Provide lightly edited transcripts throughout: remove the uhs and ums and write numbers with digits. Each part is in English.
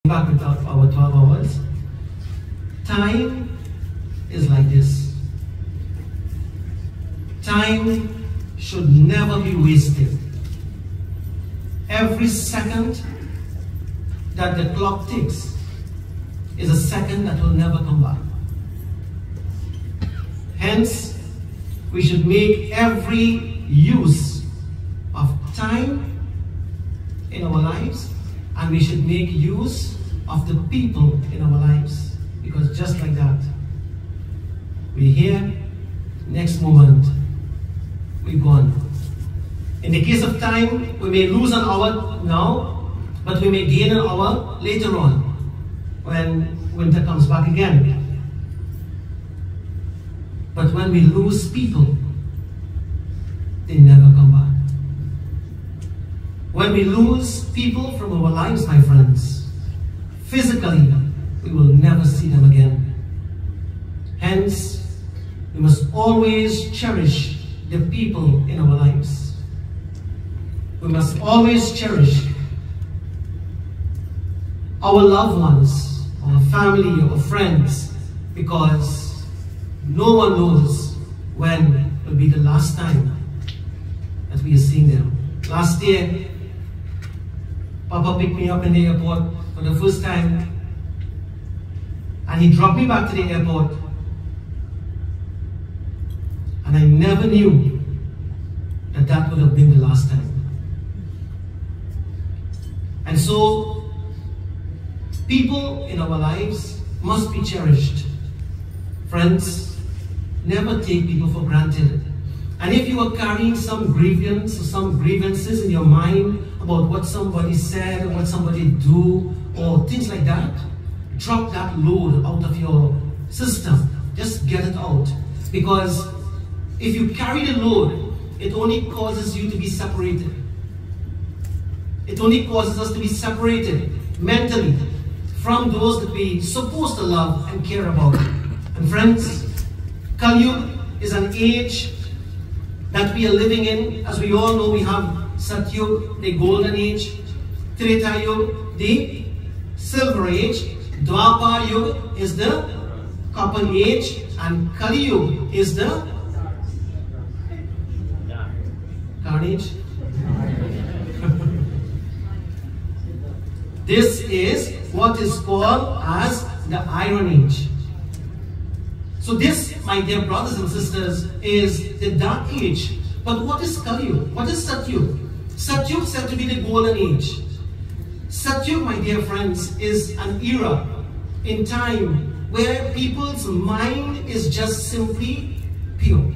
back with our 12 hours. Time is like this. Time should never be wasted. Every second that the clock ticks is a second that will never come back. Hence, we should make every use of time in our lives, and we should make use of the people in our lives, because just like that, we're here, next moment, we're gone. In the case of time, we may lose an hour now, but we may gain an hour later on, when winter comes back again. But when we lose people, they never come back. When we lose people from our lives, my friends, physically, we will never see them again. Hence, we must always cherish the people in our lives. We must always cherish our loved ones, our family, our friends, because no one knows when will be the last time that we are seeing them. Last year, Papa picked me up in the airport for the first time, and he dropped me back to the airport, and I never knew that that would have been the last time. And so, people in our lives must be cherished. Friends, never take people for granted. And if you are carrying some grievance or some grievances in your mind about what somebody said or what somebody do or things like that, drop that load out of your system. Just get it out. Because if you carry the load, it only causes you to be separated. It only causes us to be separated mentally from those that we're supposed to love and care about. And friends, Kali Yuga is an age that we are living in. As we all know, we have Satyuga, the golden age, Treta Yuga, the silver age, Dwapar Yuga is the copper age, and Kali Yuga is the carnage. This is what is called as the Iron Age. So this, my dear brothers and sisters, is the dark age. But what is Kali Yuga? What is Satyuga? Satyuga is said to be the golden age. Satyuga, my dear friends, is an era in time where people's mind is just simply pure.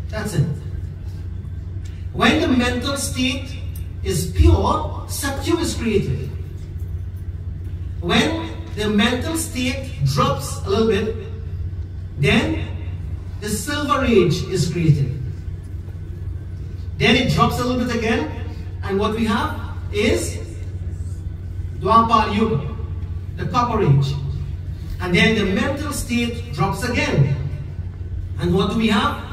That's it. When the mental state is pure, Satyuga is created. When the mental state drops a little bit, then the silver age is created. Then it drops a little bit again, and what we have is Dwapar Yuga, the copper age. And then the mental state drops again. And what do we have?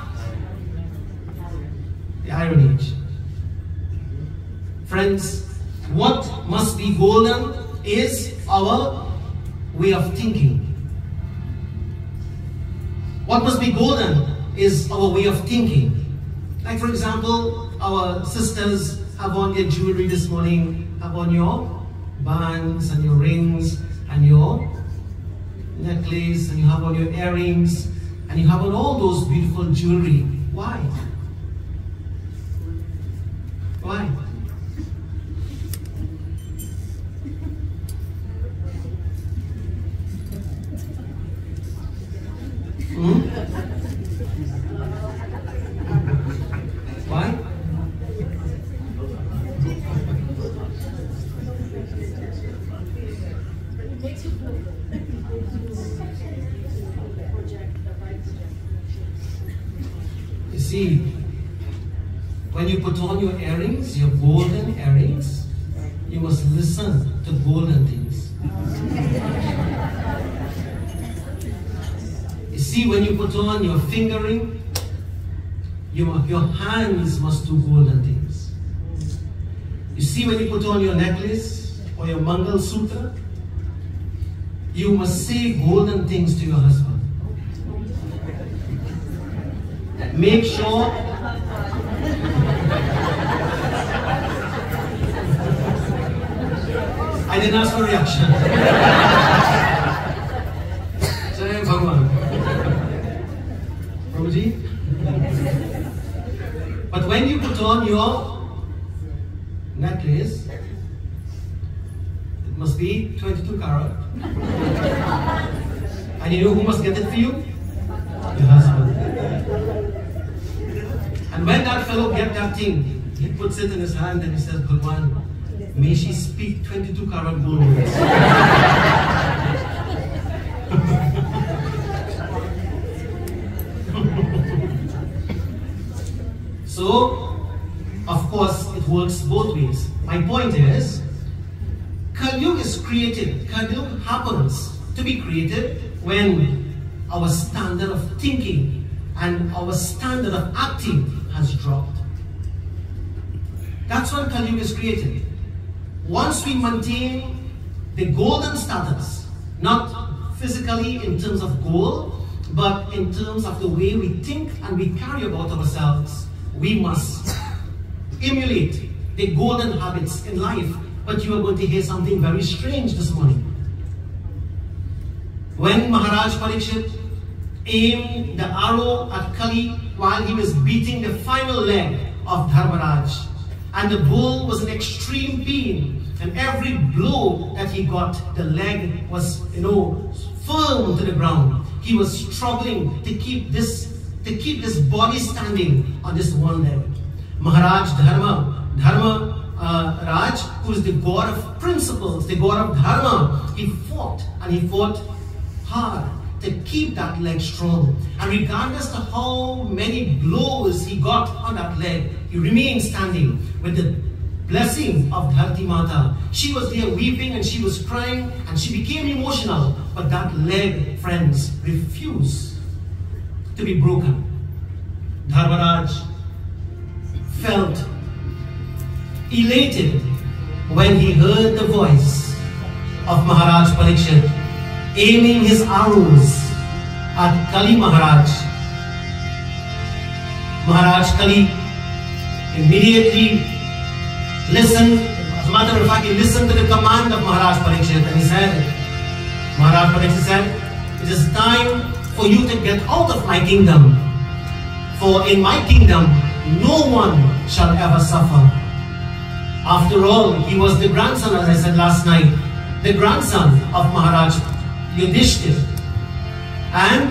The Iron Age. Friends, what must be golden is our way of thinking. What must be golden is our way of thinking. Like for example, our sisters have on their jewelry this morning, have on your bands and your rings and your necklace, and you have on your earrings, and you have on all those beautiful jewelry. Why? Why? Why? You see, when you put on your earrings, your golden earrings, you must listen to golden things. You see, when you put on your finger ring, your hands must do golden things. You see, when you put on your necklace or your Mangal Sutra, you must say golden things to your husband. Make sure I didn't ask for a reaction. Jai Bhagwan. Prabhuji? But when you put on your necklace, it must be 22 karat. And you know who must get it for you? Your husband. And when that fellow gets that thing, he puts it in his hand and he says, Bhagwan, may she speak 22 karat gold words. So, of course, it works both ways. My point is, Kali Yuga is created, Kali Yuga happens to be created when our standard of thinking and our standard of acting has dropped. That's when Kali Yuga is created. Once we maintain the golden status, not physically in terms of gold, but in terms of the way we think and we carry about ourselves, we must emulate the golden habits in life. But you are going to hear something very strange this morning. When Maharaj Parikshit aimed the arrow at Kali while he was beating the final leg of Dharmaraj, and the bull was in extreme pain, and every blow that he got, the leg was, firm to the ground. He was struggling to keep this body standing on this one leg. Maharaj Raj, who is the god of principles, the god of dharma, he fought, and he fought hard to keep that leg strong. And regardless of how many blows he got on that leg, he remained standing with the blessing of Dharti Mata. She was there weeping and she was crying and she became emotional. But that leg, friends, refused to be broken. Dharmaraj felt elated when he heard the voice of Maharaj Parikshit aiming his arrows at Kali Maharaj. Maharaj Kali immediately listened. As a matter of fact, he listened to the command of Maharaj Parikshit and he said, Maharaj Parikshit said, it is time for you to get out of my kingdom. For in my kingdom, no one shall ever suffer. After all, he was the grandson, as I said last night, the grandson of Maharaj Yudhishthir. And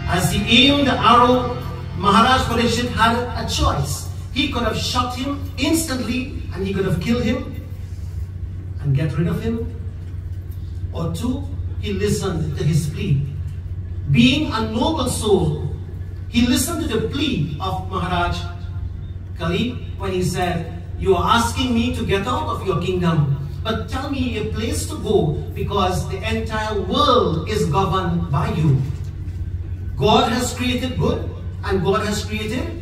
as he aimed the arrow, Maharaj Parikshit had a choice. He could have shot him instantly and he could have killed him and get rid of him. Or two, he listened to his plea. Being a noble soul, he listened to the plea of Maharaj Kali when he said, you are asking me to get out of your kingdom, but tell me a place to go because the entire world is governed by you. God has created good and God has created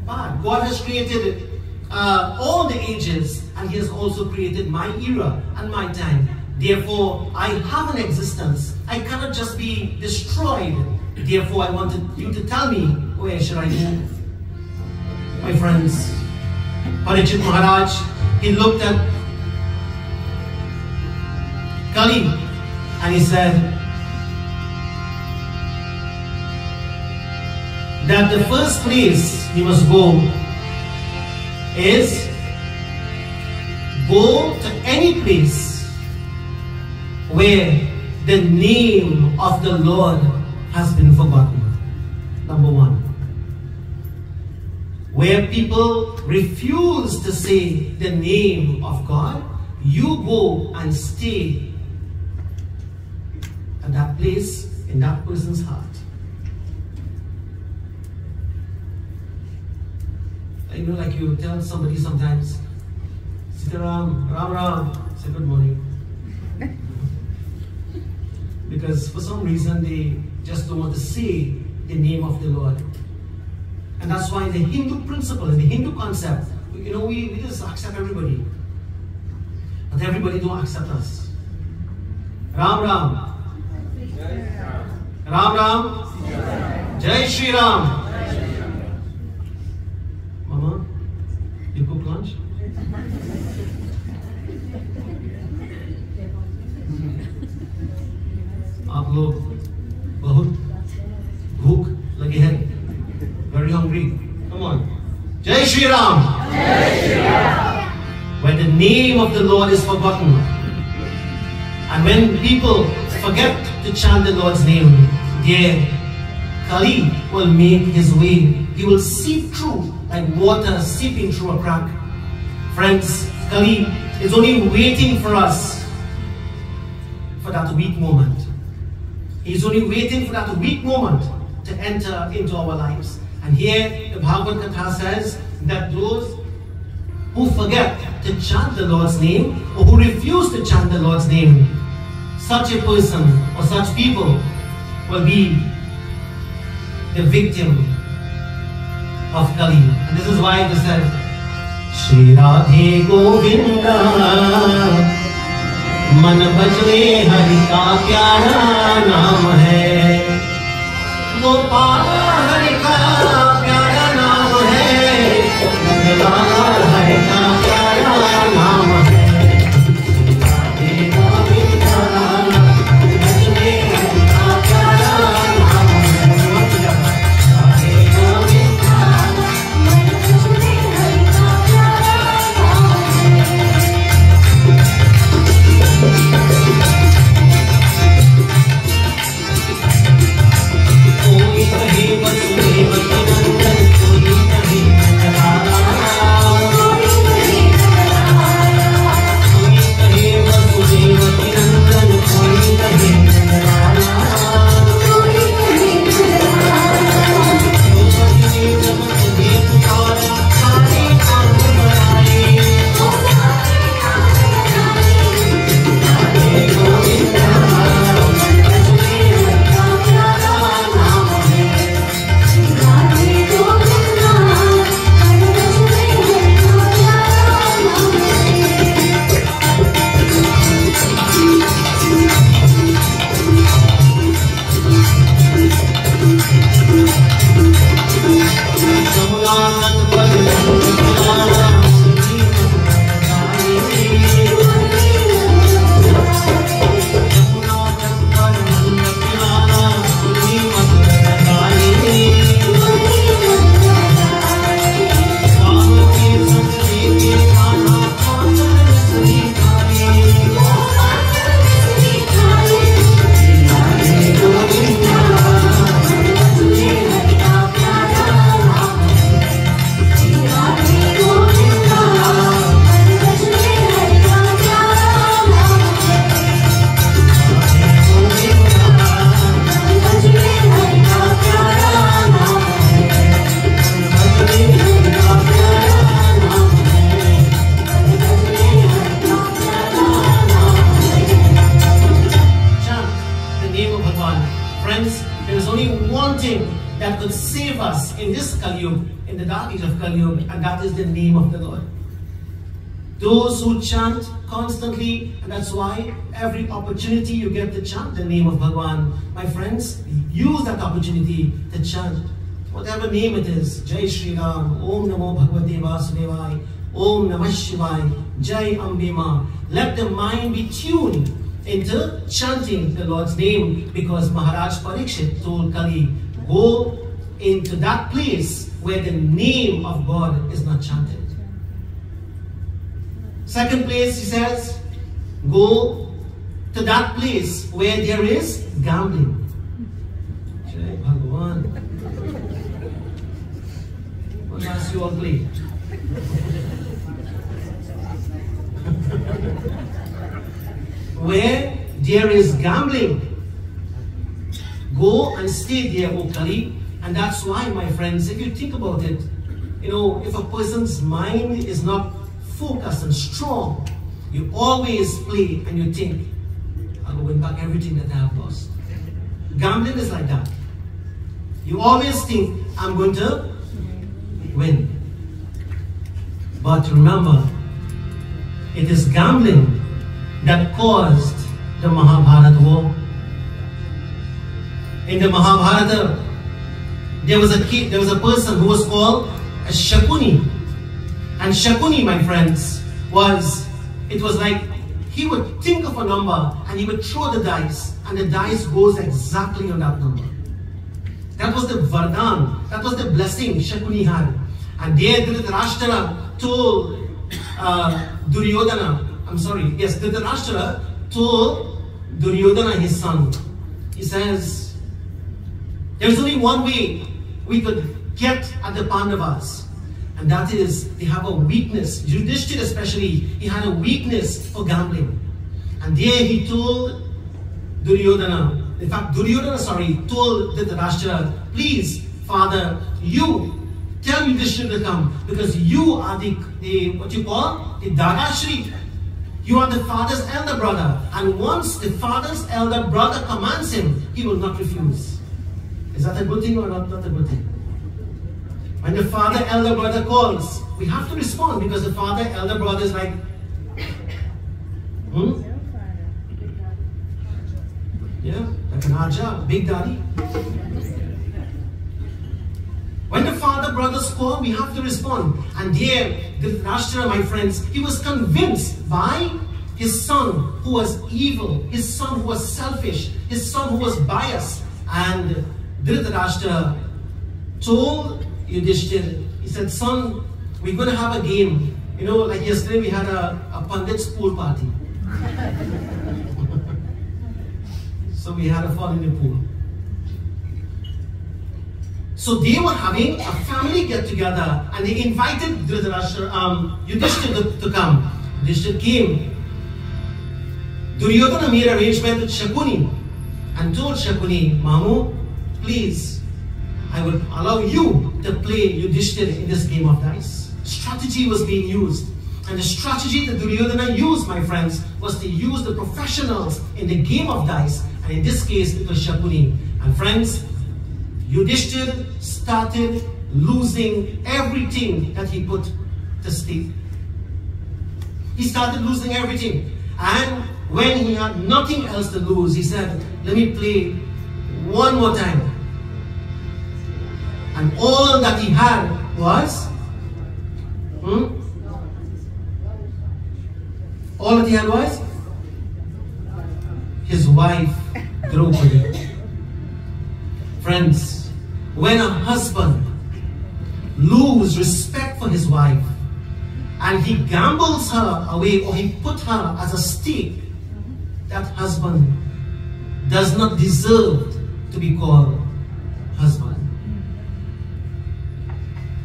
bad. God has created all the ages and He has also created my era and my time. Therefore, I have an existence. I cannot just be destroyed. Therefore, I wanted you to tell me where should I go. My friends, Parikshit Maharaj, he looked at Kali and he said that the first place he must go is go to any place where the name of the Lord has been forgotten. Number one. Where people refuse to say the name of God, you go and stay at that place in that person's heart. You know, like you tell somebody sometimes, Sitaram, Ram Ram, say good morning. Because for some reason they just don't want to say the name of the Lord. And that's why the Hindu principle, the Hindu concept, you know, we just accept everybody. But everybody don't accept us. Ram Ram. Ram Ram. Jai Shri Ram. Mama, you cook lunch? आप लोग बहुत भूख लगे हैं, very hungry. Come on. Jai Shri Ram. Jai Shri Ram. When the name of the Lord is forgotten, and when people forget to chant the Lord's name, there Kali will make his way. He will seep through like water seeping through a crack. Friends, Kali is only waiting for us for that weak moment. He's only waiting for that weak moment to enter into our lives. And here the Bhagavad Gita says that those who forget to chant the Lord's name, or who refuse to chant the Lord's name, such a person or such people will be the victim of Kali. And this is why it is said, Shri Radhe Govinda मन बजवे हरि का प्यारा नाम है, गोपाल हरि का प्यारा नाम है, लाल हरि का प्यारा नाम है। राधे गोविंदा बजवे हरि का प्यारा नाम है, राधे गोविंदा बजवे हरि का प्यारा नाम है। कोई कहे वसुदेव की नंदन, कोई कहे कोई कहे वसुदेव की नंदन, कोई कहे that could save us in this Kali-yuga, in the dark age of Kali-yuga, and that is the name of the Lord. Those who chant constantly, and that's why every opportunity you get to chant the name of Bhagwan, my friends, use that opportunity to chant whatever name it is. Jai Shri Ram, Om Namo Bhagavate Vasudevaya, Om Namah Shivaya, Jai Ambe Ma. Let the mind be tuned into chanting the Lord's name, because Maharaj Parikshit told Kali, go into that place where the name of God is not chanted. Second place, he says, go to that place where there is gambling. Jai Bhagwan. What else you all play? Where there is gambling, go and stay there, O Kali. And that's why, my friends, if you think about it, you know, if a person's mind is not focused and strong, you always play and you think, I'll win back everything that I have lost. Gambling is like that. You always think, I'm going to win. But remember, it is gambling that caused the Mahabharata war. In the Mahabharata, there was a person who was called a Shakuni. And Shakuni, my friends, it was like he would think of a number and he would throw the dice, and the dice goes exactly on that number. That was the Vardhan, that was the blessing Shakuni had. And there Dhritarashtra told Dhritarashtra told Duryodhana, his son. He says, there's only one way we could get at the Pandavas, and that is they have a weakness. Yudhishthira especially, he had a weakness for gambling. And there he told Duryodhana, told Dhritarashtra, please, father, you tell Yudhishthira to come, because you are the Dadashri. You are the father's elder brother, and once the father's elder brother commands him, he will not refuse. Is that a good thing or not a good thing? When the father elder brother calls, we have to respond, because the father elder brother is like, yeah, like an Arja, big daddy. When the father brothers call, we have to respond. And there, Dhritarashtra, my friends, he was convinced by his son who was evil, his son who was selfish, his son who was biased. And Dhritarashtra told Yudhishthira, he said, son, we're going to have a game. You know, like yesterday we had a Pandit's pool party. So we had a fall in the pool. So they were having a family get-together, and they invited Yudhishthira to come. Yudhishthira came. Duryodhana made arrangement with Shakuni and told Shakuni, Mamu, please, I will allow you to play Yudhishthira in this game of dice. Strategy was being used. And the strategy that Duryodhana used, my friends, was to use the professionals in the game of dice. And in this case, it was Shakuni. And friends, Yudhishthira started losing everything that he put to stake. He started losing everything. And when he had nothing else to lose, he said, let me play one more time. And all that he had was, all that he had was his wife, Draupadi. Friends, when a husband loses respect for his wife and he gambles her away, or he put her as a stake, that husband does not deserve to be called husband.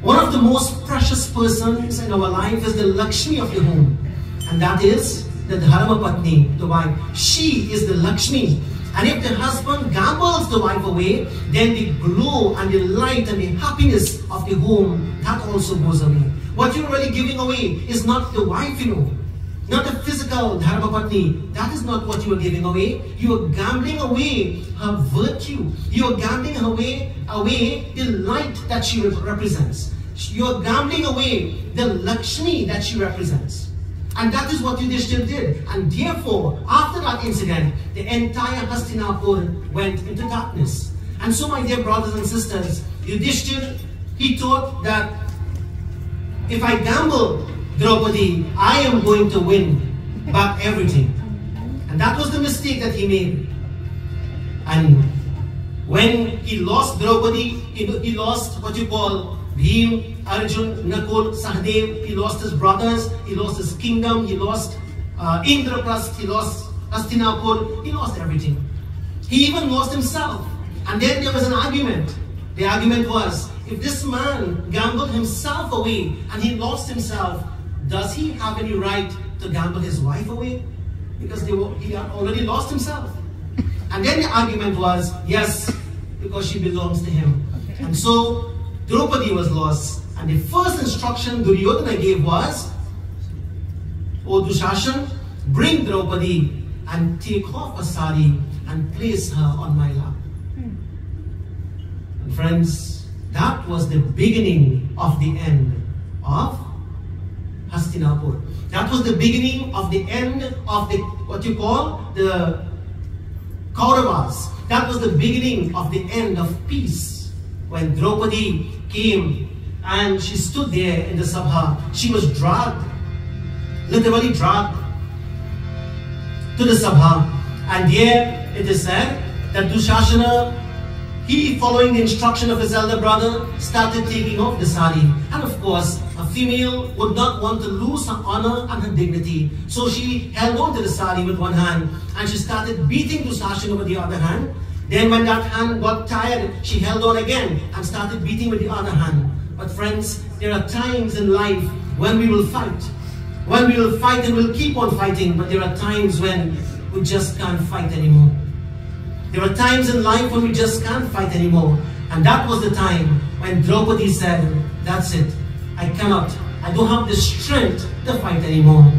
One of the most precious persons in our life is the Lakshmi of the home, and that is the Dharma Patni, the wife. She is the Lakshmi. And if the husband gambles the wife away, then the glow and the light and the happiness of the home, that also goes away. What you're really giving away is not the wife, you know, not the physical Dharma Patni. That is not what you are giving away. You are gambling away her virtue. You are gambling away the light that she represents. You are gambling away the Lakshmi that she represents. And that is what Yudhishthira did. And therefore, after that incident, the entire Hastinapur went into darkness. And so, my dear brothers and sisters, Yudhishthira, he thought that if I gamble Draupadi, I am going to win back everything. And that was the mistake that he made. And when he lost Draupadi, he lost what you call Bhim, Arjun, Nakul, Sahadev. He lost his brothers, he lost his kingdom, he lost Indraprasth, he lost Hastinapur, he lost everything. He even lost himself. And then there was an argument. The argument was, if this man gambled himself away and he lost himself, does he have any right to gamble his wife away? Because he had already lost himself. And then the argument was, yes, because she belongs to him. And so Draupadi was lost. And the first instruction Duryodhana gave was, O Dushashan, bring Draupadi and take off a sari and place her on my lap. And friends, that was the beginning of the end of Hastinapur. That was the beginning of the end of the, what you call, the Kauravas. That was the beginning of the end of peace. When Draupadi came and she stood there in the Sabha, she was dragged, literally dragged to the Sabha. And here it is said that Dushasana, he, following the instruction of his elder brother, started taking off the sari. And of course, a female would not want to lose her honor and her dignity. So she held on to the sari with one hand and she started beating Dushasana with the other hand. Then when that hand got tired, she held on again and started beating with the other hand. But friends, there are times in life when we will fight. When we will fight and we'll keep on fighting, but there are times when we just can't fight anymore. There are times in life when we just can't fight anymore. And that was the time when Draupadi said, that's it. I don't have the strength to fight anymore.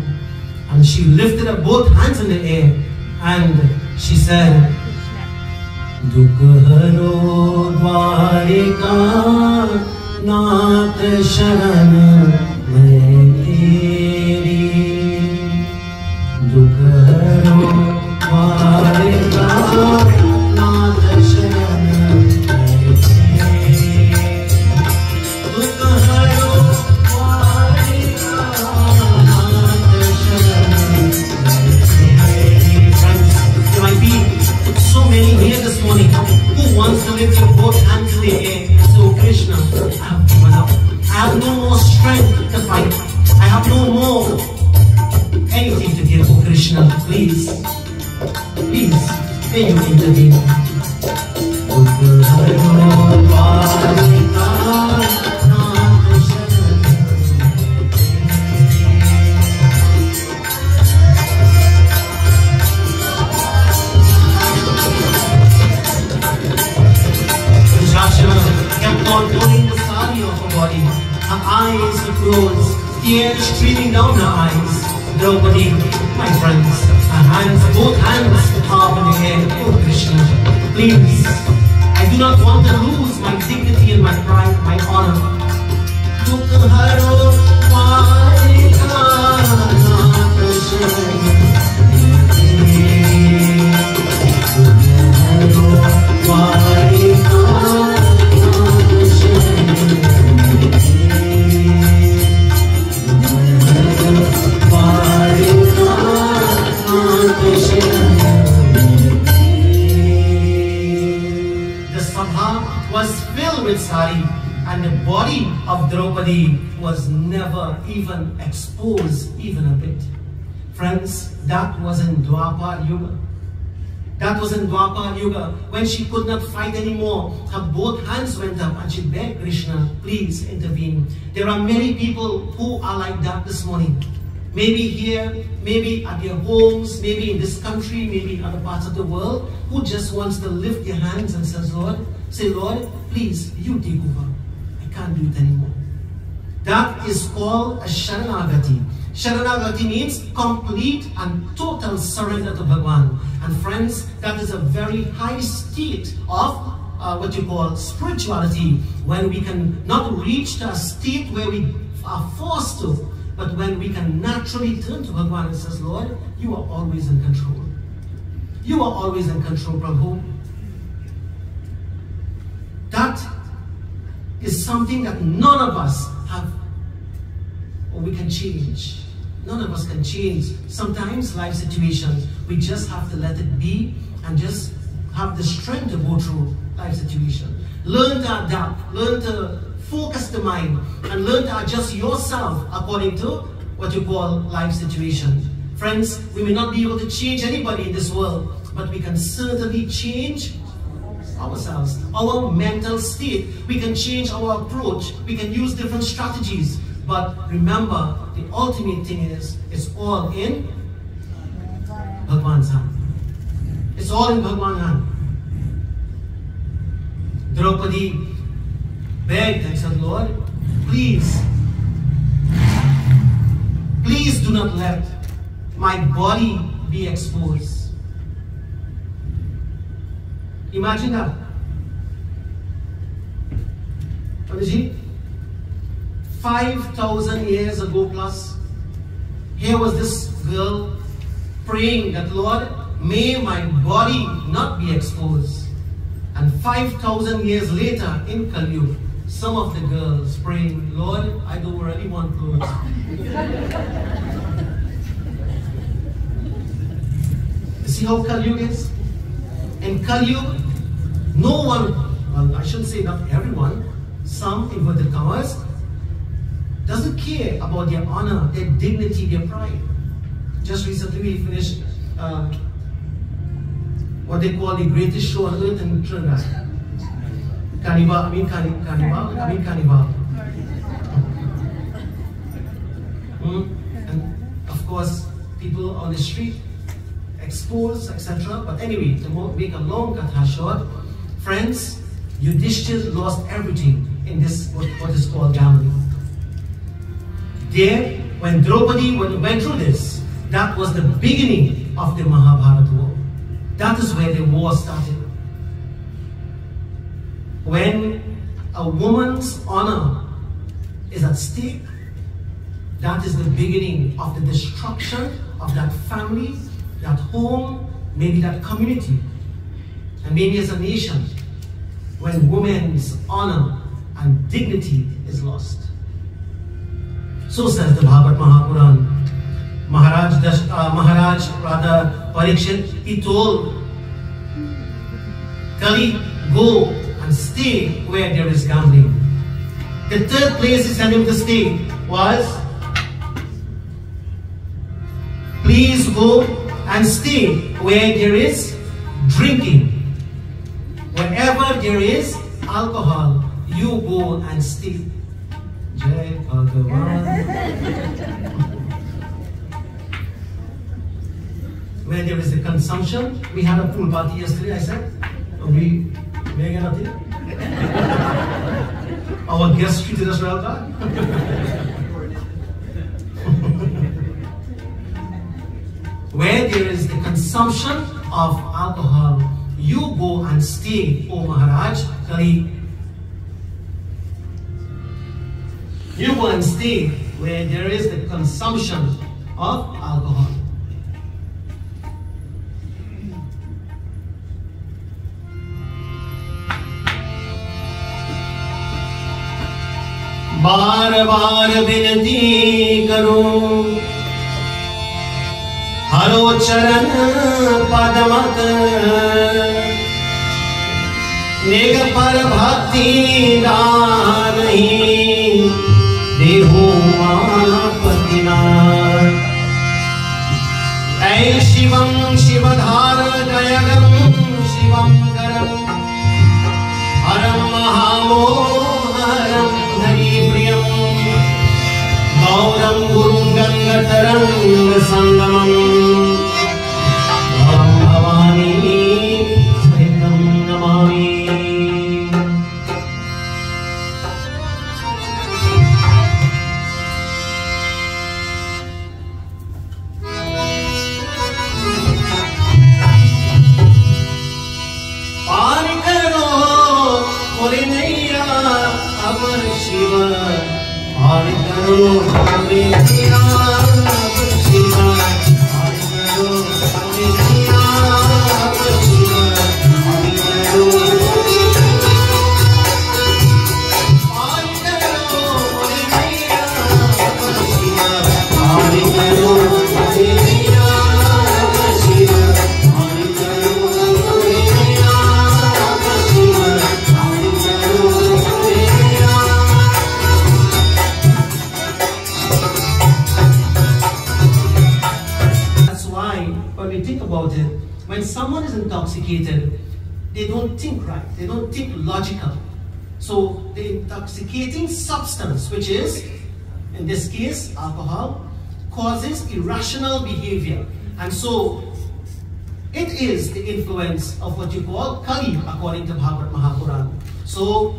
And she lifted up both hands in the air and she said, Dukharo dwarika nath sharan main teri. Dukharo dwarika nath sharan main teri. Dukharo dwarika nath sharan main teri. Friends, there might be so many here this morning who wants to lift your both hands in the air and say, oh Krishna, I have given up. I have no more strength to fight. I have no more anything to give. Oh Krishna, please, please, may you intervene. Kept on pulling the sari off her body. Her eyes were closed, tears streaming down her eyes. Draupadi, my friends, her hands, both hands up in the air. Oh Krishna, please, I do not want to lose my dignity and my pride, my honor. Dukharo dwarika nath sharan main teri. Dukharo dwarika the Sabha was filled with sari and the body of Draupadi was never even exposed even a bit. Friends, that was in Dwapar Yuga. That was in Dwapar Yuga when she could not fight anymore. Her both hands went up and she begged Krishna, please intervene. There are many people who are like that this morning. Maybe here, maybe at their homes, maybe in this country, maybe in other parts of the world, who just wants to lift their hands and says, Lord, please, you take over. I can't do it anymore. That is called a Sharanagati. Sharanagati means complete and total surrender to Bhagwan. And friends, that is a very high state of what you call spirituality, when we can not reach to a state where we are forced to, but when we can naturally turn to Bhagwan and says, Lord, you are always in control. You are always in control, Prabhu. That is something that none of us have, or we can change. None of us can change. Sometimes life situations, we just have to let it be and just have the strength to go through life situation. Learn to adapt, learn to focus the mind, and learn to adjust yourself according to what you call life situation. Friends, we may not be able to change anybody in this world, but we can certainly change ourselves, our mental state. We can change our approach. We can use different strategies. But remember, the ultimate thing is, it's all in Bhagwan's hand. It's all in Bhagwan's hand. Draupadi begged and said, Lord, please, please do not let my body be exposed. Imagine that. Panditji, 5,000 years ago plus, here was this girl praying that, Lord, may my body not be exposed. And 5,000 years later in Kali Yuga, some of the girls praying, Lord, I don't really want clothes. You see how Kali Yuga is? In Kali Yuga, no one, well, I shouldn't say not everyone, some inverted commas, doesn't care about their honor, their dignity, their pride. Just recently we finished what they call the greatest show on earth in Trinidad. Carnival. And of course, people on the street exposed, etc. But anyway, to make a long katha short, friends, Yudhishthira lost everything in this what is called gambling. There, when Draupadi went through this, that was the beginning of the Mahabharata war. That is where the war started. When a woman's honor is at stake, that is the beginning of the destruction of that family, that home, maybe that community, and maybe as a nation, when women's honor and dignity is lost. So says the Bhagavad Mahapuran. Maharaj Parikshit, he told Kali, go and stay where there is gambling. The third place he sent him to stay was, please go and stay where there is drinking. Wherever there is alcohol, you go and stay. Jai Bhagavan. Where there is a consumption, we had a pool party yesterday, I said, we get nothing. Our guests treated us well, God. Where there is the consumption of alcohol, you go and stay, O Maharaj Kali. You go and stay where there is the consumption of alcohol. बार बार विनती करूं, हरो चरण पदमत, नेग पर भक्ति नहीं, देहु मापतिना। ऐ शिवं शिवधार गयगं शिवं करं, हरं महामोहरं हरिप्रियं, गौरं गुरुं गंगतरं संगमं, भवानी सहितं नमामि। पार करो मोरे नैया अब शिव, पार करो मोरे नैया अब शिव, पार करो मोरे नैया अब शिव, पार करो, पार करो मोरे नैया अब शिव, पार करो मोरे नैया अब शिव, पार करो मोरे नैया अब शिव, पार करो मोरे नैया। That's why when we think about it, when someone is intoxicated, they don't think right, they don't think logical. So the intoxicating substance, which is, in this case, alcohol, causes irrational behavior. And so it is the influence of what you call Kali, according to Bhagavad Mahapuran. So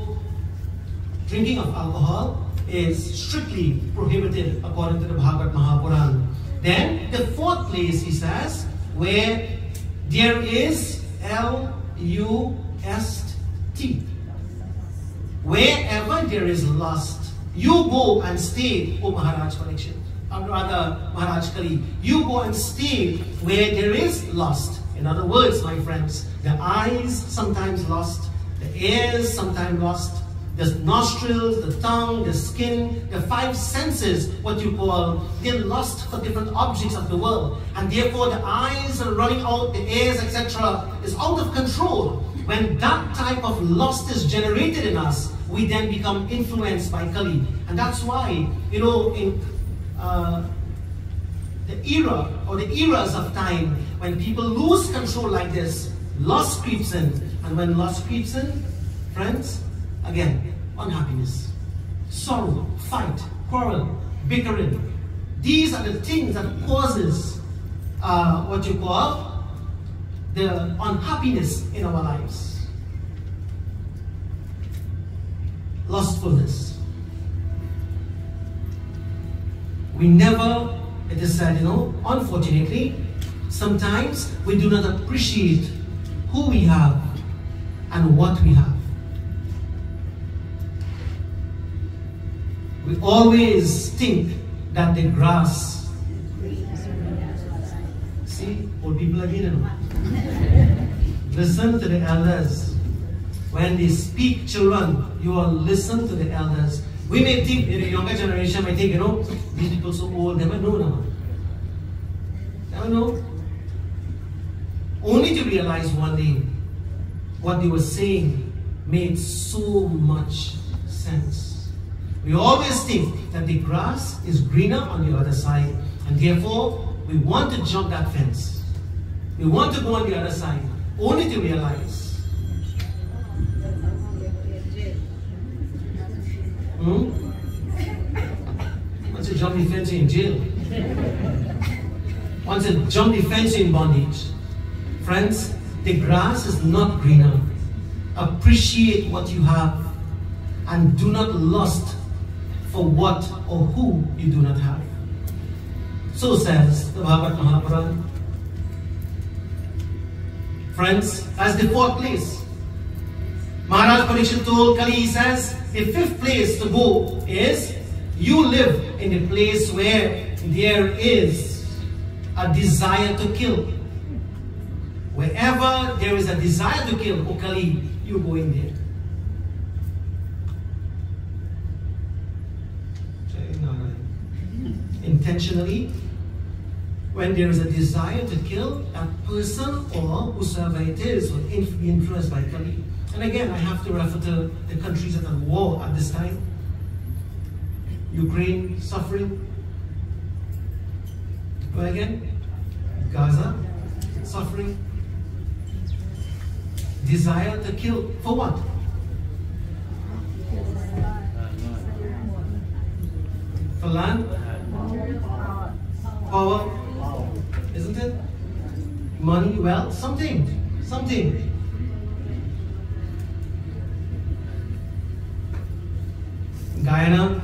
drinking of alcohol is strictly prohibited according to the Bhagavad Mahapuran. Then the fourth place, he says, where there is L-U-S-T. Wherever there is lust, you go and stay, O Maharaj Parikshit, or rather Maharaj Kali, you go and stay where there is lust. In other words, my friends, the eyes sometimes lost, the ears sometimes lost, the nostrils, the tongue, the skin, the five senses, what you call, they're lost for different objects of the world. And therefore the eyes are running out, the ears, etc. is out of control. When that type of lust is generated in us, we then become influenced by Kali. And that's why, you know, in the era or the eras of time, when people lose control like this, lust creeps in. And when lust creeps in, friends, again, unhappiness, sorrow, fight, quarrel, bickering. These are the things that causes what you call the unhappiness in our lives. Lustfulness. We never, it is said, you know, unfortunately, sometimes we do not appreciate who we have and what we have. We always think that the grass, see, old people again, you know. Listen to the elders. When they speak, children, you all listen to the elders. We may think, the younger generation may think, you know, these people so old, never know now. Never know. Only to realize one day, what they were saying made so much sense. We always think that the grass is greener on the other side, and therefore we want to jump that fence. We want to go on the other side, only to realize. Once you jump the fence, you're in jail. Once you jump the fence, you're in bondage. Friends, the grass is not greener. Appreciate what you have and do not lust for what or who you do not have. So says the Bhagavad Mahapuran. Friends, as the fourth place, Maharaj Parikshit told Kali, he says, the fifth place to go is you live in a place where there is a desire to kill. Wherever there is a desire to kill, O Kali, you go in there. Intentionally, when there is a desire to kill, that person or whosoever it is will be influenced by Kali. And again, I have to refer to the countries that are at war at this time. Ukraine suffering. Where again? Gaza suffering. Desire to kill. For what? For land? Power? Isn't it? Money, wealth, something. Guyana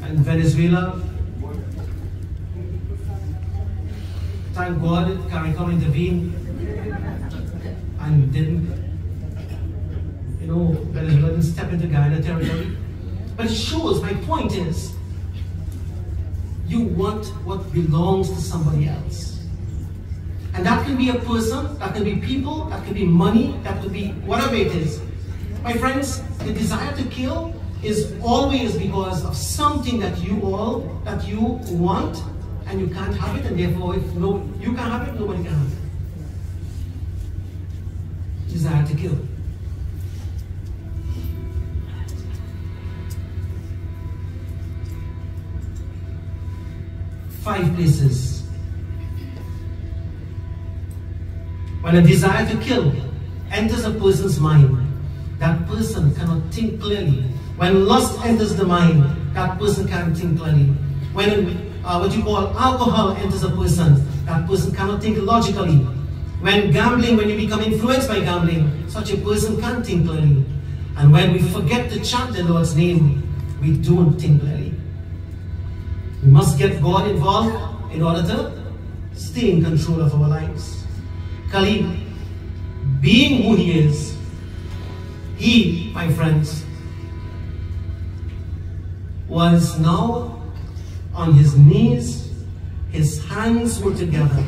and Venezuela. Thank God CARICOM intervened and didn't, you know, Venezuela didn't step into Guyana territory. But it shows, my point is, you want what belongs to somebody else. And that can be a person, that can be people, that can be money, that could be whatever it is. My friends, the desire to kill is always because of something that you want, and you can't have it, and therefore if you can't have it, nobody can have it. Desire to kill. Five places. When a desire to kill enters a person's mind, that person cannot think clearly. When lust enters the mind, that person can't think clearly. When what you call alcohol enters a person, that person cannot think logically. When gambling, when you become influenced by gambling, such a person can't think clearly. And when we forget to chant the Lord's name, we don't think clearly. We must get God involved in order to stay in control of our lives. Kali, being who he is, he, my friends, was now on his knees, his hands were together,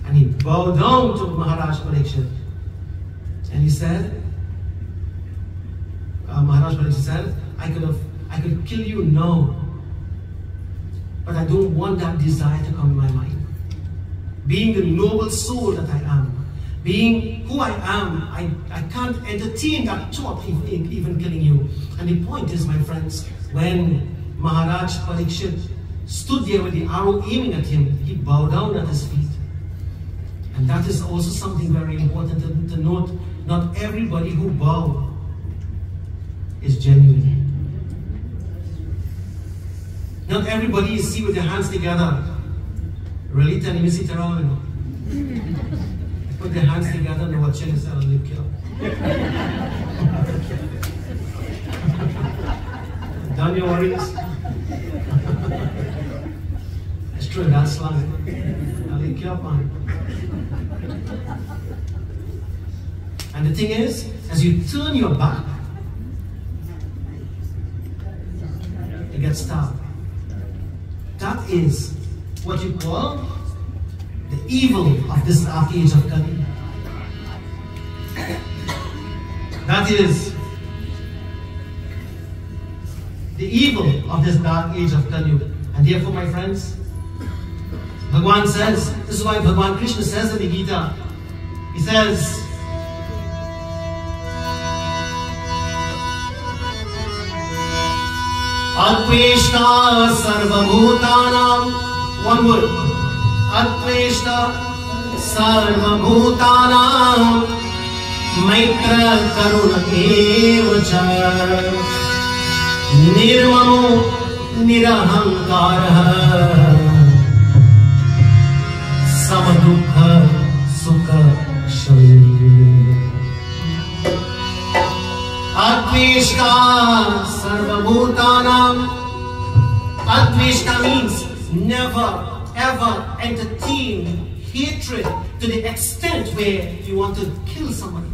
And he bowed down to Maharaj Parikshit. And he said, Maharaj Parikshit said, I could kill you now, but I don't want that desire to come in my mind. Being the noble soul that I am, being who I am, I can't entertain that thought of even killing you. And the point is, my friends, when Maharaj Parikshit stood there with the arrow aiming at him, he bowed down at his feet. And that is also something very important to note. Not everybody who bows is genuine. Not everybody is seen with their hands together. Really telling me, sit around, you know. Put their hands together and watch it and live kill. Done your worries. It's true, that's slang. I'll live kill, man. And the thing is, as you turn your back, you get stabbed. That is what you call the evil of this dark age of Kali. That is the evil of this dark age of Kali. And therefore, my friends, Bhagavan says, this is why Bhagavan Krishna says in the Gita, he says, Atveshta sarvabhutanam, one word, Atveshta sarvabhutanam, maitra karuna evacha, nirmamo nirahankara, samadukha sukha shalini. Atveshta sarvabhutanam. Atveshta means never ever entertain hatred to the extent where you want to kill somebody.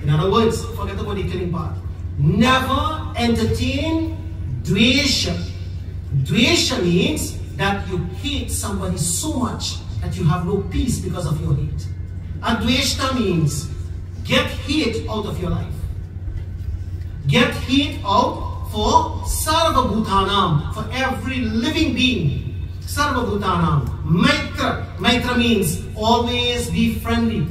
In other words, forget about the killing part. Never entertain dvesha. Dvesha means that you hate somebody so much that you have no peace because of your hate. Adveshta means get hate out of your life. Get hate out for Sarva Bhutanam, for every living being. Sarva Bhutanam. Maitra. Maitra means always be friendly.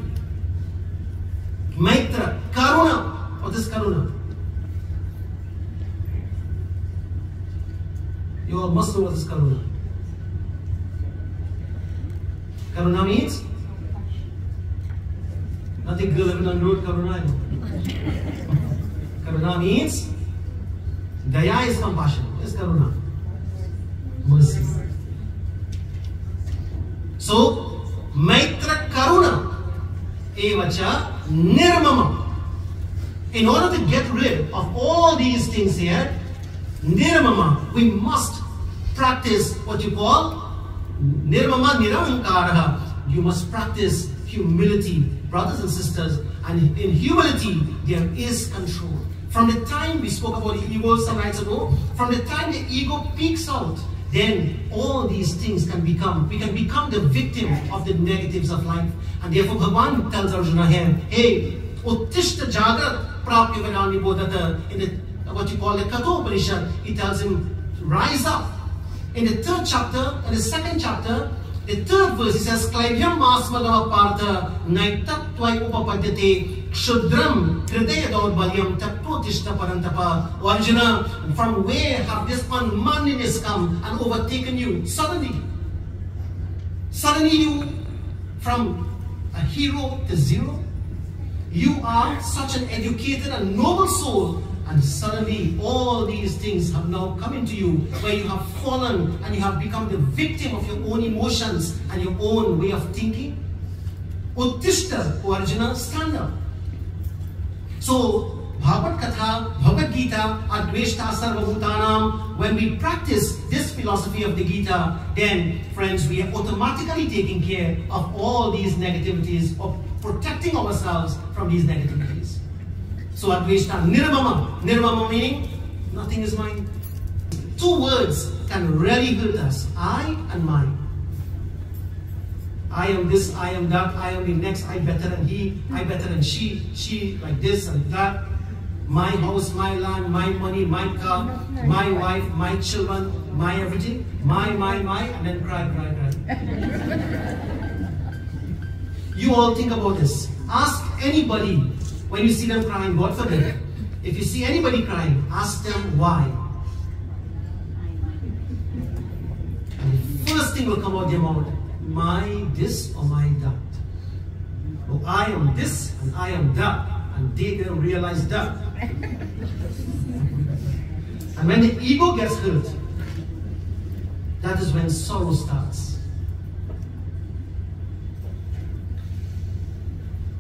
Maitra. Karuna. What is Karuna? You all must know what is Karuna. Karuna means nothing good living on the road. Karuna. Karuna means Daya is compassion. What is Karuna? Mercy. So, Maitra Karuna Evacha Nirmama. In order to get rid of all these things here, Nirmama, we must practice what you call Nirmama Nirahankara. You must practice humility, brothers and sisters. And in humility, there is control. From the time we spoke about the ego some nights ago, from the time the ego peaks out, then all these things can become, we can become the victim of the negatives of life. And therefore Bhagavan tells Arjuna here, hey, Uttishta Jagrat Prapya Vedani Bodhata, in the, what you call the Kathopanishad, he tells him, rise up. In the third chapter, in the second chapter, the third verse, he says, Klaivyam Masmadava Partha Naitattvai Upapadyate Kshudram Hridaya Daurbalyam Tattotishta Parantapa. O Arjuna, from where have this unmanliness come and overtaken you? Suddenly you, from a hero to zero, you are such an educated and noble soul, and suddenly all these things have now come into you, where you have fallen and you have become the victim of your own emotions and your own way of thinking. Uttishta, O Arjuna, stand up. So, Bhagavad Katha, Bhagavad Gita, Adveshta Sarvabhutanam, when we practice this philosophy of the Gita, then, friends, we are automatically taking care of all these negativities, of protecting ourselves from these negativities. So, Adveshta, Nirmama. Nirmama meaning, nothing is mine. Two words can really hurt us, I and mine. I am this, I am that, I am the next, I better than he, I better than she like this and that. My house, my land, my money, my car, my wife, my children, my everything, my, and then cry. You all think about this. Ask anybody when you see them crying, God forbid. If you see anybody crying, ask them why. And the first thing will come out their mouth, my this or my that. Oh, I am this and I am that. And they didn't realize that. And when the ego gets hurt, that is when sorrow starts.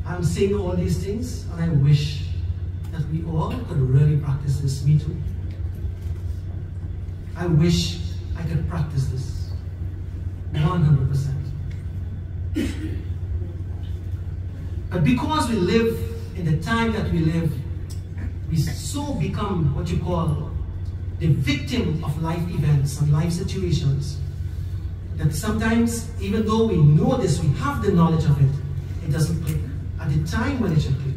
I'm saying all these things, and I wish that we all could really practice this. Me too. I wish I could practice this 100%. But because we live in the time that we live, we so become what you call the victim of life events and life situations that sometimes, even though we know this, we have the knowledge of it, it doesn't click at the time when it should click.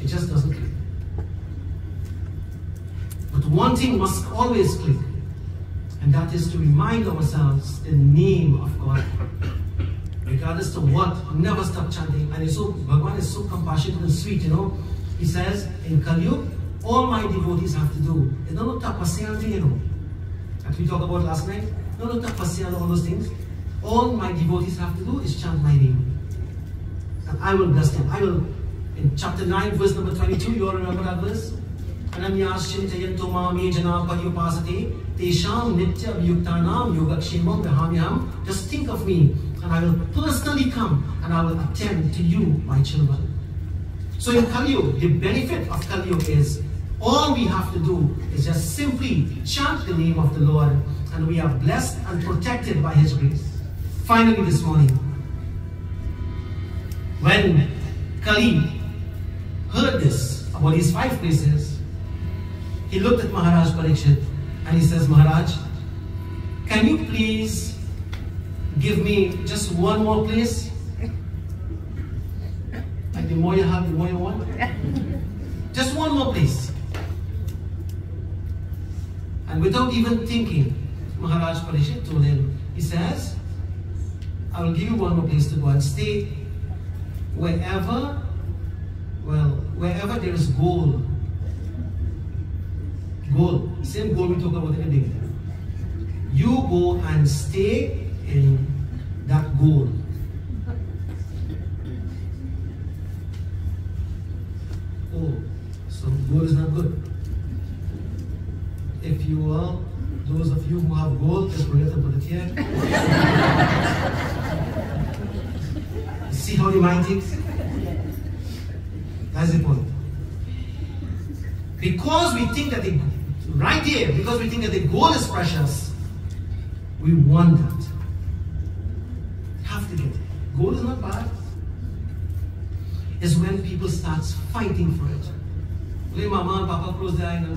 It just doesn't click. But one thing must always click, and that is to remind ourselves the name of God. Regardless of what, never stop chanting. And Bhagavan is so compassionate and sweet, you know. He says in Kali Yuga, all my devotees have to do. They don't know tapasya, you know. That we talked about last night. They don't know tapasya and all those things. All my devotees have to do is chant my name. And I will bless them. I will, in chapter 9, verse number 22, you all remember that verse? Ananyashim tayanto mami jana paryupasate tesham nitya vyuktanam yogakshemam vahanyam. Just think of me, and I will personally come and I will attend to you, my children. So in Kali Yuga, the benefit of Kali Yuga is all we have to do is just simply chant the name of the Lord, and we are blessed and protected by His grace. Finally this morning, when Kali heard this about these 5 places, he looked at Maharaj Parikshit and he says, Maharaj, can you please give me just one more place? Like the more you have, the more you want. Just one more place. And without even thinking, Maharaj Parikshit told him, he says, I will give you one more place to go and stay wherever there is gold. Gold, same gold we talk about in the beginning. You go and stay in that gold. Oh, so gold is not good. If you are, those of you who have gold, just bring it and put it here. See how the mind thinks? That's the point. Because we think that right here, because we think that the gold is precious, we want that. Have to get it. Gold is not bad. It's when people start fighting for it. Let Mama and Papa close their eyes now.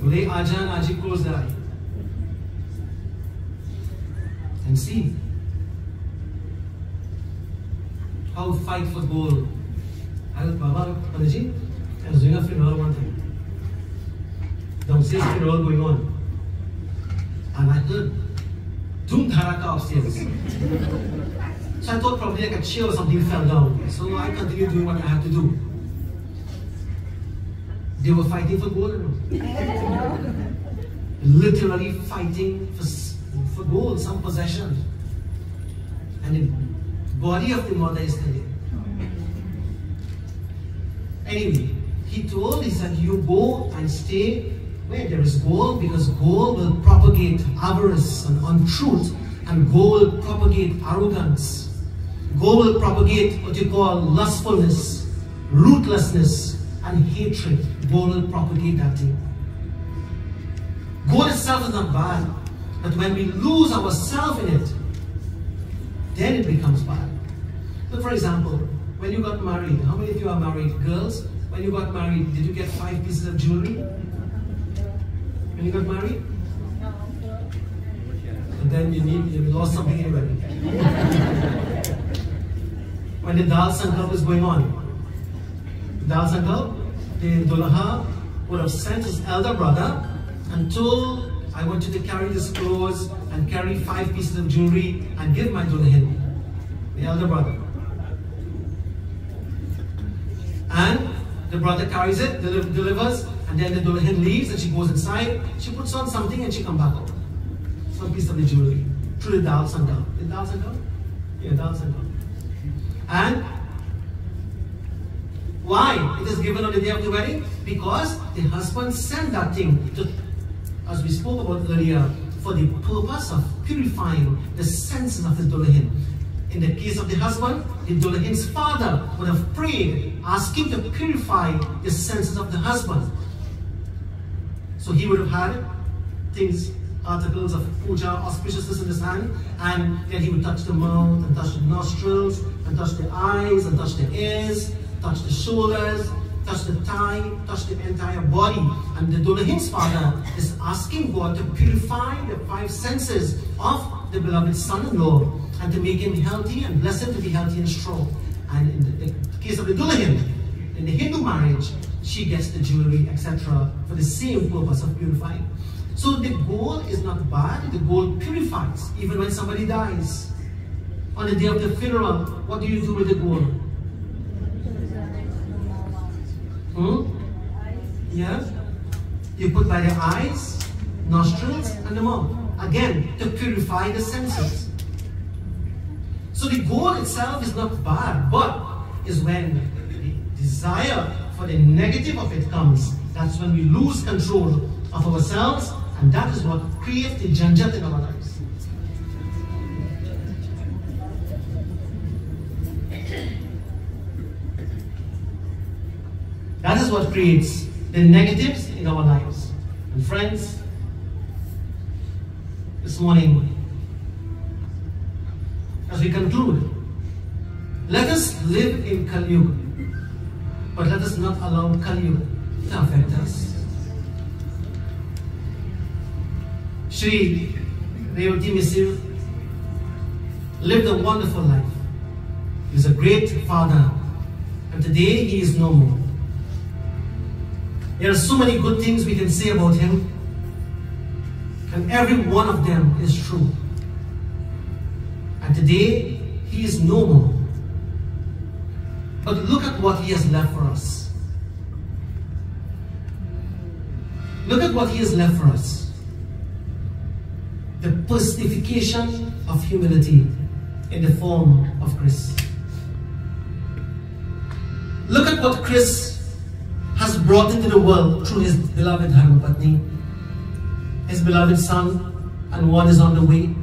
Let Aja and Aji close their eyes. And see how fight for gold. Baba Panaji, I was doing a funeral one time. Downstairs funeral going on. And I heard Doom Dharaka upstairs. So I thought probably like a chair or something fell down. So I continued doing what I had to do. They were fighting for gold. Literally fighting for gold, some possession. And the body of the mother is still there. Anyway, he said, you go and stay where there is gold, because gold will propagate avarice and untruth, and gold will propagate arrogance. Gold will propagate what you call lustfulness, ruthlessness, and hatred. Gold will propagate that thing. Gold itself is not bad, but when we lose ourselves in it, then it becomes bad. Look, for example, when you got married, how many of you are married? Girls, when you got married, did you get 5 pieces of jewelry? when you got married? But then you lost something already. When the Dal Sankalp was going on, Dal Sankalp, the Dulaha would have sent his elder brother and told, I want you to carry this clothes and carry 5 pieces of jewelry and give my Dulahin, the elder brother. And the brother carries it, delivers, and then the Dulahin leaves and she goes inside, she puts on something and she comes back out. Some piece of the jewelry through the Dal Sankalp. The Dal Sankalp? Yeah, Dal Sankalp. And why it is given on the day of the wedding? Because the husband sent that thing to, as we spoke about earlier, for the purpose of purifying the senses of his Dulahin. In the case of the husband, the Dulahin's father would have prayed, asking to purify the senses of the husband. So he would have had things, articles of puja, auspiciousness in his hand, and then he would touch the mouth, and touch the nostrils, and touch the eyes, and touch the ears, touch the shoulders, touch the thigh, touch the entire body. And the Dulahin's father is asking God to purify the 5 senses of the beloved son-in-law and to make him healthy and blessed to be healthy and strong. And in the case of the Dulahin, in the Hindu marriage, she gets the jewelry, etc. for the same purpose of purifying. So the gold is not bad, the gold purifies, even when somebody dies. On the day of the funeral, what do you do with the gold? Yeah? You put by the eyes, nostrils, and the mouth. Again, to purify the senses. So the goal itself is not bad, but is when the desire for the negative of it comes. That's when we lose control of ourselves, and that is what creates the janjat in our lives. That is what creates the negatives in our lives. And friends, this morning, as we conclude, let us live in Kali Yuga, but let us not allow Kali Yuga to affect us. Shri Revati Misir lived a wonderful life. He was a great father, and today he is no more. There are so many good things we can say about him, and every one of them is true. And today, he is no more. But look at what he has left for us. Look at what he has left for us. The personification of humility in the form of Chris. Look at what Chris has brought into the world through his beloved Dharmapatni, his beloved son, and one is on the way.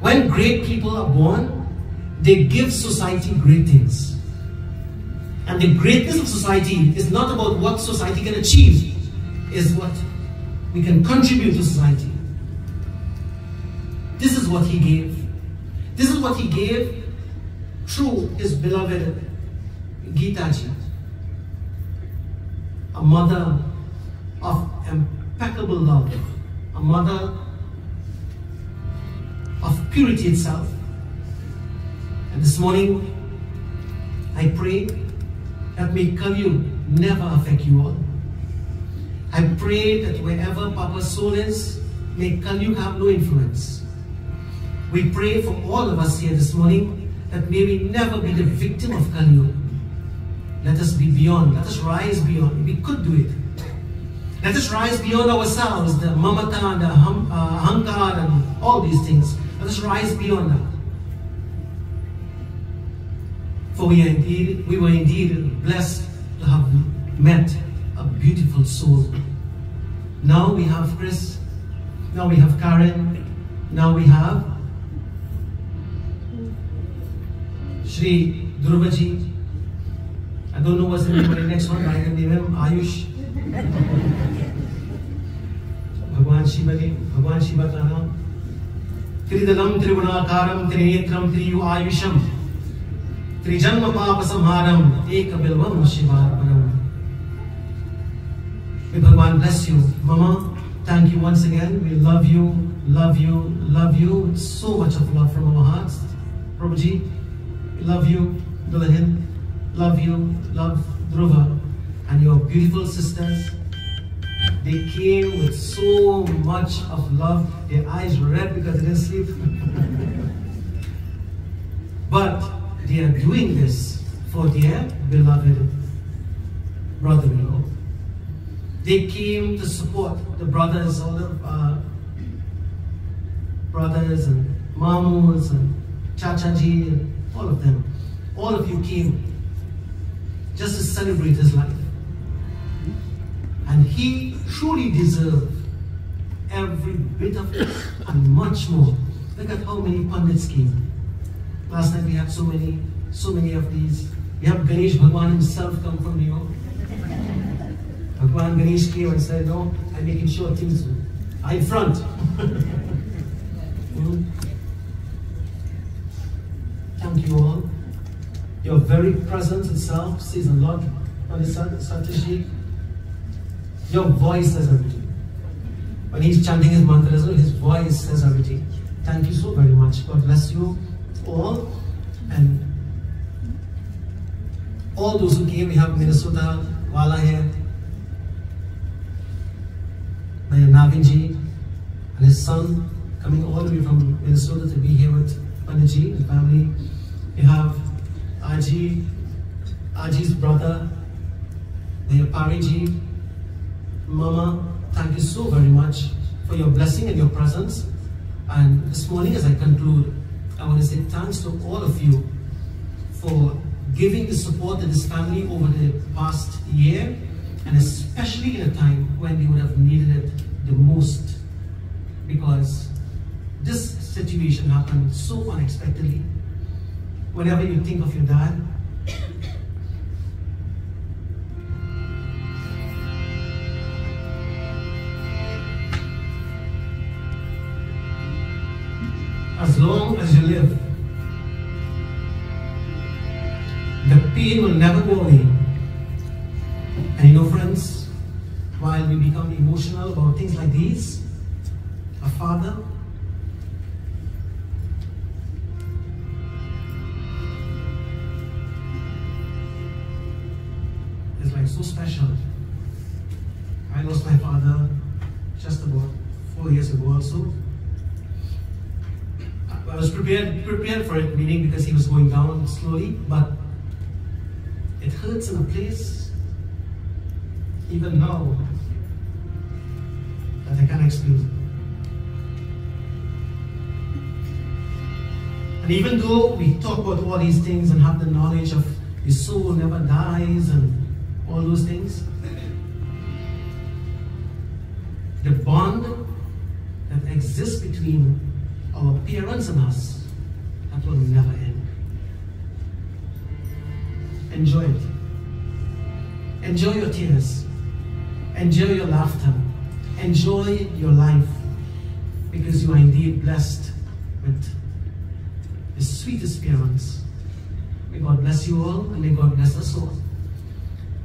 When great people are born, they give society great things. And the greatness of society is not about what society can achieve, is what we can contribute to society. This is what he gave. This is what he gave through his beloved Geeta Ji, a mother of impeccable love, a mother of purity itself. And this morning, I pray that may Kali Yuga never affect you all. I pray that wherever Papa's soul is, may Kali Yuga have no influence. We pray for all of us here this morning that may we never be the victim of Kali Yuga. Let us be beyond, let us rise beyond. We could do it. Let us rise beyond ourselves, the mamata, the ahankar, and all these things. Let us rise beyond that. For we were indeed blessed to have met a beautiful soul. Now we have Chris, now we have Karen, now we have Shri Dhruvaji. I don't know what's the name of the next one, but I can name him Ayush. Bhagwan Shiva ka naam. Tridalam Trivunakaram Trinetram Triyu Ayusham Trijanma Papa Samharam Eka Bilvam Shivarpanam. May Bhagwan bless you. Mama, thank you once again. We love you, love you, love you. So much of love from our hearts. Prabhuji, we love you. Dulahin, love you, love Dhruva. And your beautiful sisters. They came with so much of love. Their eyes were red because they didn't sleep. But they are doing this for their beloved brother-in-law. They came to support the brothers, all the brothers and mamus and chachaji and all of them. All of you came just to celebrate his life. And he truly deserved every bit of it and much more. Look at how many pundits came. Last night we had so many of these. We have Ganesh Bhagwan himself come from New York. Bhagwan Ganesh came and said, no, I'm making sure things are in front. Thank you all. Your very presence itself says a lot on the Satish. Your voice says everything. When he's chanting his mantras, his voice says everything. Thank you so very much. God bless you all. And all those who came, we have Minnesota, Wala here, Navinji and his son coming all the way from Minnesota to be here with Panditji and family. We have Aji's brother, Pariji. Mama, thank you so very much for your blessing and your presence. And this morning as I conclude, I want to say thanks to all of you for giving the support to this family over the past year, and especially in a time when they would have needed it the most, because this situation happened so unexpectedly. Whenever you think of your dad, as long as you live, the pain will never go away. And you know, friends, while we become emotional about things like these, a father is like so special. I lost my father just about 4 years ago also. I was prepared for it, meaning because he was going down slowly, but it hurts in a place, even now, that I can't explain. And even though we talk about all these things and have the knowledge of the soul never dies and all those things, the bond that exists between our parents and us, that will never end. Enjoy it. Enjoy your tears. Enjoy your laughter. Enjoy your life, because you are indeed blessed with the sweetest parents. May God bless you all, and may God bless us all.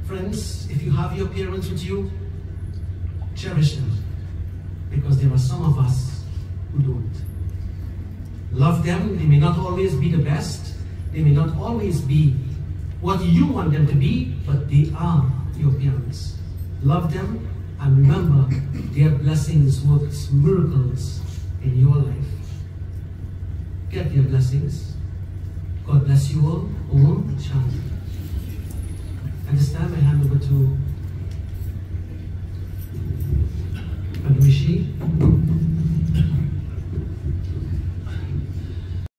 Friends, if you have your parents with you, cherish them, because there are some of us who don't. Love them. They may not always be the best. They may not always be what you want them to be, but they are your parents. Love them, and remember, their blessings work miracles in your life. Get their blessings. God bless you all. Om Shanti. At this time, I hand over to Padmishi.